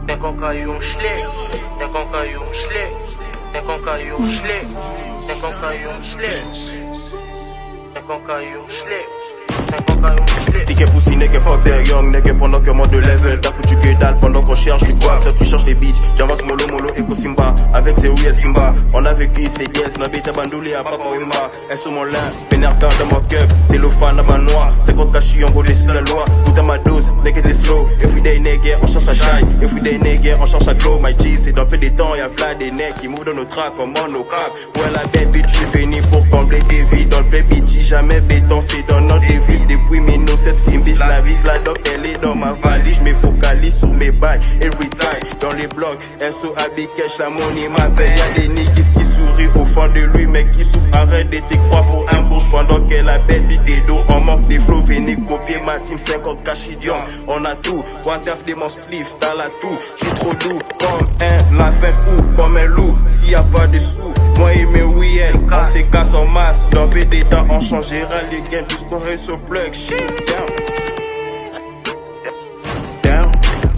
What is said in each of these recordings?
Den kan ka yon slik, den kan ka yon slik, den kan ka yon slik, den kan ka yon slik, den kan ka yon slik. Ticket pussy nigga fuck des young nigga pendant que moi de level. T'as foutu que dalle pendant qu'on cherche du quoi. Toi tu cherches les bitches, j'avance mollo mollo et Simba. Avec c'est real Simba. On a vécu c'est yes, n'a bête bandouli à papa Wimba. Elle sur mon lin, vénère quand dans mon cup. C'est le fan à ma noix, 50 cachis en gros c'est la loi. Tout à ma dose, nigga des slow. Everyday nigga on cherche à shine. Everyday nigga on cherche à glow. My G c'est dans peu de temps, y'a plein des necks qui mouvent dans nos tracks comme on nos cracks. Ouais la belle bitch, j'suis venu pour combler des vies. Dans le play bitch, jamais béton, c'est dans notre devise. Depuis Mino, cette fille bitch, la vise, la doc, elle est dans ma valise. J'me focalise sur mes bails, every time. Dans les blocs, SO, Abi, Cash, la money m'appelle. Y'a des niggas qui sourient au fond de lui, mais qui souffrent. Arrête de te croire pour un bouche pendant qu'elle a baby des dos. On manque des flows, venez copier ma team, 50 cachidium. On a tout, Watef des mon spliff, t'as la tout. J'suis trop doux, comme un lapin fou, comme un loup. S'il y a pas de sous, moi et mes Wiel, on se casse en masse. Dans BD temps, on changera les games, tout scorer sur plug, shit, down. Down.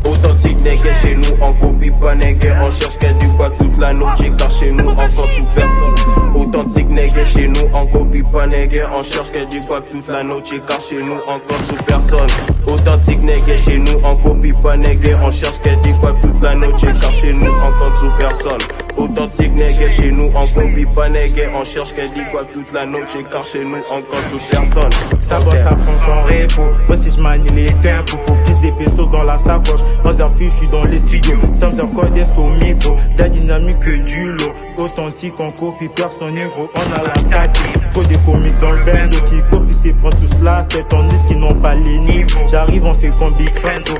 Authentique nègre chez nous, on copie pas nègre. On cherche qu'à du quoi toute la noche, car chez nous encore tout personne. Authentique nègre chez nous, on copie pas nègre. On cherche qu'à du quoi toute la noche, car chez nous encore tout personne. Authentique nègre chez nous, on copie pas nègre. On cherche qu'à du quoi toute la noche, car chez nous encore tout personne. Authentique nègre chez nous, on copie pas nègre. On cherche qu'elle dit quoi toute la noche, car chez nous encore toute personne. Ça bosse à fond sans repos. Moi si je manie les tempos, faut plus des pesos dans la sacoche. 11h plus je suis dans les studios, ça me sert quoi des au micro. T'as dynamique que du lot. Authentique on copie personne négro. On a la tactique, faut des comiques dans le bando qui copient, c'est prend tous la tête. On dit qu'ils n'ont pas les niveaux. J'arrive on fait comme Big Fento.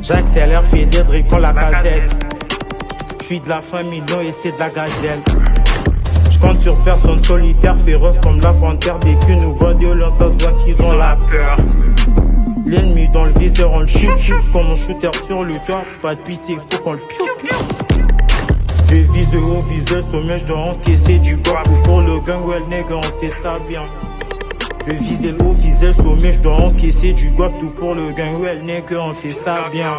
J'accélère, fais des drills quand la casette. J'suis de la famille, non et c'est de la gazelle. J'compte sur personne solitaire, féroce comme la panthère. Dès qu'une nous voit violence, ça se voit qu'ils ont la peur. L'ennemi dans le viseur, on le shoot comme un shooter sur le toit. Pas de pitié, faut qu'on le piou. Je vise au viseur, sommet, j'dois encaisser du bois. Pour le gang, ouais, le nègre, on fait ça bien. Je vise le haut, viseur, sommet, j'dois encaisser du bois. Tout pour le gang, ouais, le nègre, on fait ça bien.